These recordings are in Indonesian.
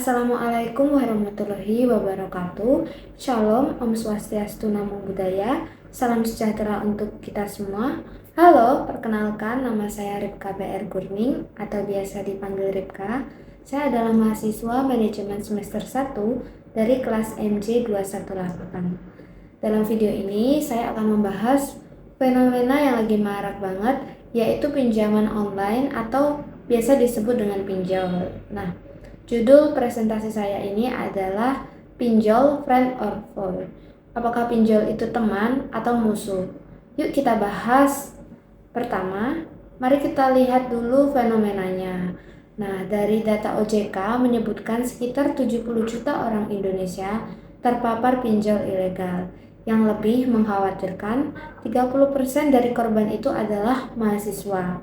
Assalamualaikum warahmatullahi wabarakatuh. Shalom, Om Swastiastu, Namo Buddhaya. Salam sejahtera untuk kita semua. Halo, perkenalkan nama saya Ripka BR Gurning atau biasa dipanggil Ripka. Saya adalah mahasiswa manajemen semester 1 dari kelas MJ 218. Dalam video ini saya akan membahas fenomena yang lagi marak banget, yaitu pinjaman online atau biasa disebut dengan pinjol. Nah, judul presentasi saya ini adalah pinjol, friend or foe. Apakah pinjol itu teman atau musuh? Yuk kita bahas. Pertama, mari kita lihat dulu fenomenanya. Nah, dari data OJK menyebutkan sekitar 70 juta orang Indonesia terpapar pinjol ilegal. Yang lebih mengkhawatirkan, 30% dari korban itu adalah mahasiswa.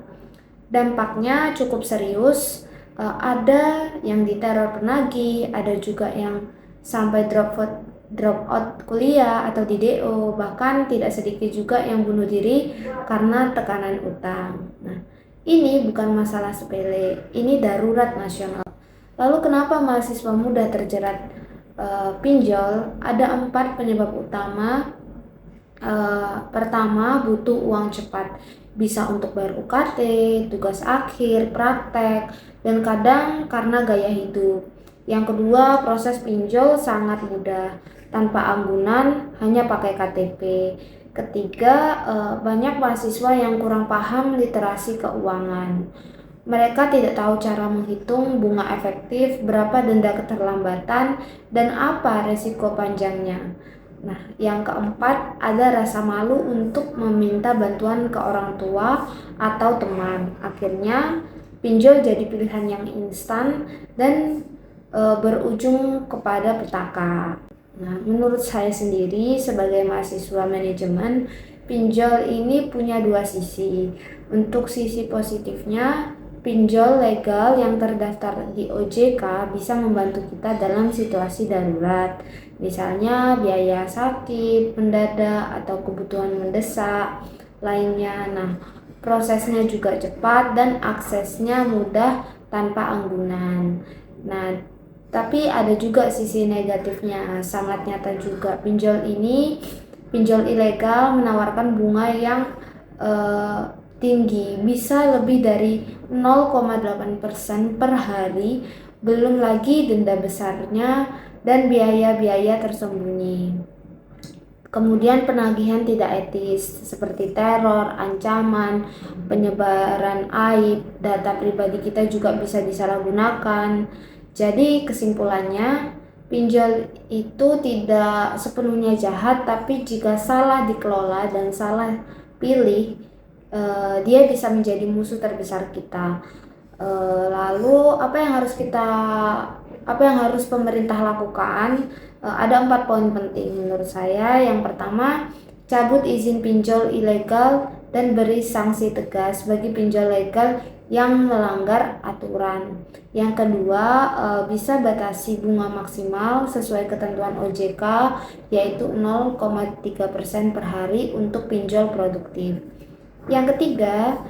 Dampaknya cukup serius. Ada yang diteror penagih, ada juga yang sampai drop out kuliah atau di DO, bahkan tidak sedikit juga yang bunuh diri karena tekanan utang. Nah, ini bukan masalah sepele, ini darurat nasional. Lalu kenapa mahasiswa mudah terjerat pinjol? Ada 4 penyebab utama. Pertama, butuh uang cepat, bisa untuk bayar UKT, tugas akhir, praktek, dan kadang karena gaya hidup. Yang kedua, proses pinjol sangat mudah, tanpa anggunan, hanya pakai KTP. Ketiga, banyak mahasiswa yang kurang paham literasi keuangan. Mereka tidak tahu cara menghitung bunga efektif, berapa denda keterlambatan, dan apa resiko panjangnya. Nah, yang keempat, ada rasa malu untuk meminta bantuan ke orang tua atau teman. Akhirnya, pinjol jadi pilihan yang instan dan berujung kepada petaka. Nah, menurut saya sendiri sebagai mahasiswa manajemen, pinjol ini punya 2 sisi. Untuk sisi positifnya, pinjol legal yang terdaftar di OJK bisa membantu kita dalam situasi darurat. Misalnya biaya sakit, mendadak, atau kebutuhan mendesak lainnya. Nah, prosesnya juga cepat dan aksesnya mudah tanpa anggunan. Nah, tapi ada juga sisi negatifnya, sangat nyata juga. Pinjol ilegal menawarkan bunga yang tinggi, bisa lebih dari 0,8% per hari, belum lagi denda besarnya dan biaya-biaya tersembunyi. Kemudian penagihan tidak etis seperti teror, ancaman, penyebaran aib, data pribadi kita juga bisa disalahgunakan. Jadi kesimpulannya, pinjol itu tidak sepenuhnya jahat, tapi jika salah dikelola dan salah pilih, dia bisa menjadi musuh terbesar kita. Lalu apa yang harus pemerintah lakukan? Ada 4 poin penting menurut saya. Yang pertama, cabut izin pinjol ilegal dan beri sanksi tegas bagi pinjol legal yang melanggar aturan. Yang kedua, bisa batasi bunga maksimal sesuai ketentuan OJK, yaitu 0,3% per hari untuk pinjol produktif. Yang ketiga,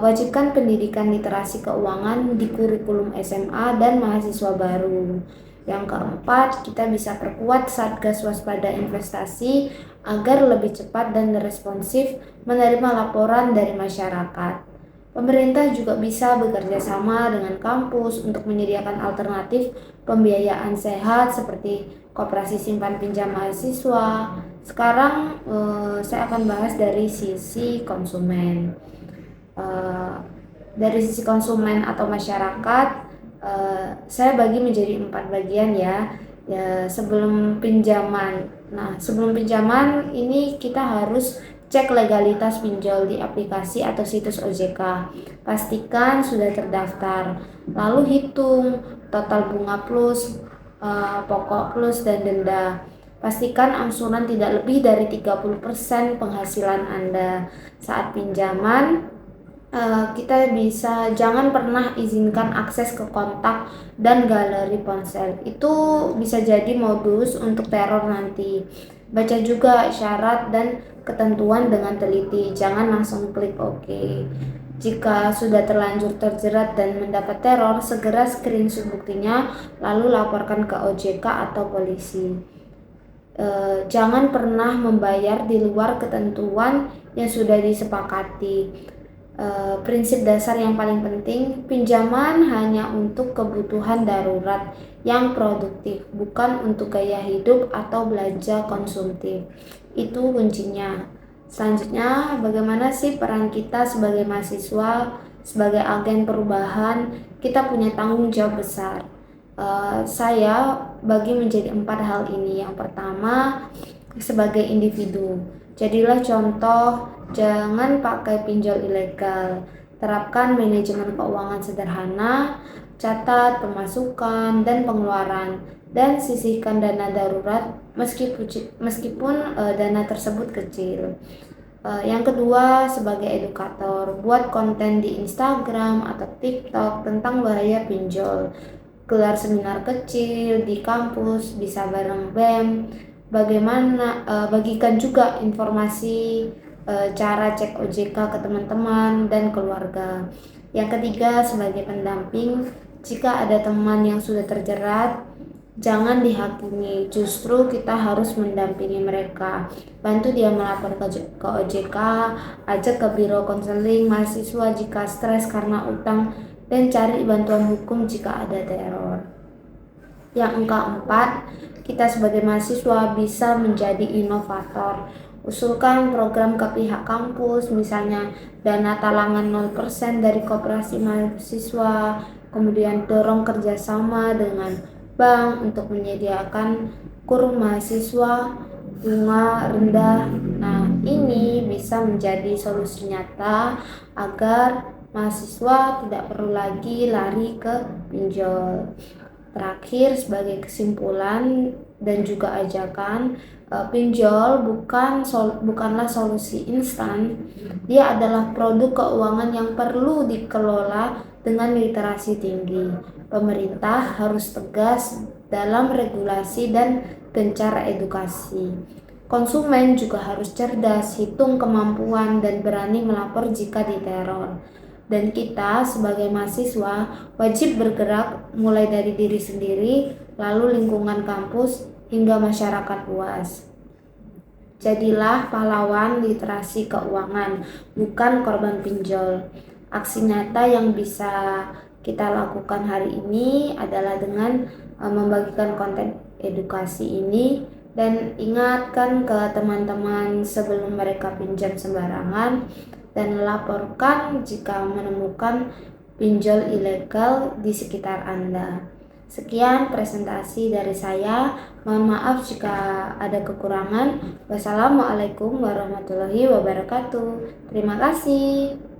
wajibkan pendidikan literasi keuangan di kurikulum SMA dan mahasiswa baru. Yang keempat, kita bisa perkuat Satgas Waspada Investasi agar lebih cepat dan responsif menerima laporan dari masyarakat. Pemerintah juga bisa bekerja sama dengan kampus untuk menyediakan alternatif pembiayaan sehat seperti koperasi simpan pinjam mahasiswa. Sekarang saya akan bahas dari sisi konsumen. Dari sisi konsumen atau masyarakat, saya bagi menjadi 4 bagian ya. Sebelum pinjaman. Nah, sebelum pinjaman ini kita harus cek legalitas pinjol di aplikasi atau situs OJK. Pastikan sudah terdaftar. Lalu hitung total bunga plus, pokok plus, dan denda. Pastikan angsuran tidak lebih dari 30% penghasilan Anda. Saat pinjaman, kita jangan pernah izinkan akses ke kontak dan galeri ponsel. Itu bisa jadi modus untuk teror nanti. Baca juga syarat dan ketentuan dengan teliti, jangan langsung klik OK. Jika sudah terlanjur terjerat dan mendapat teror, segera screenshot buktinya lalu laporkan ke OJK atau polisi. Jangan pernah membayar di luar ketentuan yang sudah disepakati. Prinsip dasar yang paling penting, pinjaman hanya untuk kebutuhan darurat yang produktif, bukan untuk gaya hidup atau belanja konsumtif. Itu kuncinya. Selanjutnya, bagaimana sih peran kita sebagai mahasiswa, sebagai agen perubahan? Kita punya tanggung jawab besar. Saya bagi menjadi 4 hal ini. Yang pertama, sebagai individu, jadilah contoh, jangan pakai pinjol ilegal. Terapkan manajemen keuangan sederhana, catat pemasukan dan pengeluaran, dan sisihkan dana darurat meskipun dana tersebut kecil. Yang kedua, sebagai edukator, buat konten di Instagram atau TikTok tentang bahaya pinjol. Gelar seminar kecil di kampus, bisa bareng BEM. Bagikan juga informasi cara cek OJK ke teman-teman dan keluarga. Yang ketiga, sebagai pendamping, jika ada teman yang sudah terjerat, jangan dihakimi, justru kita harus mendampingi mereka. Bantu dia melapor ke OJK, ajak ke biro konseling mahasiswa jika stres karena utang, dan cari bantuan hukum jika ada teror. Yang keempat, kita sebagai mahasiswa bisa menjadi inovator. Usulkan program ke pihak kampus, misalnya dana talangan 0% dari koperasi mahasiswa, kemudian dorong kerjasama dengan bank untuk menyediakan kurung mahasiswa bunga rendah. Nah, ini bisa menjadi solusi nyata agar mahasiswa tidak perlu lagi lari ke pinjol. Terakhir, sebagai kesimpulan dan juga ajakan, pinjol bukanlah solusi instan. Dia adalah produk keuangan yang perlu dikelola dengan literasi tinggi. Pemerintah harus tegas dalam regulasi dan gencar edukasi. Konsumen juga harus cerdas, hitung kemampuan, dan berani melapor jika diteror. Dan kita sebagai mahasiswa wajib bergerak mulai dari diri sendiri, lalu lingkungan kampus, hingga masyarakat luas. Jadilah pahlawan literasi keuangan, bukan korban pinjol. Aksi nyata yang bisa kita lakukan hari ini adalah dengan membagikan konten edukasi ini, dan ingatkan ke teman-teman sebelum mereka pinjam sembarangan, dan laporkan jika menemukan pinjol ilegal di sekitar Anda. Sekian presentasi dari saya. Mohon maaf jika ada kekurangan. Wassalamualaikum warahmatullahi wabarakatuh. Terima kasih.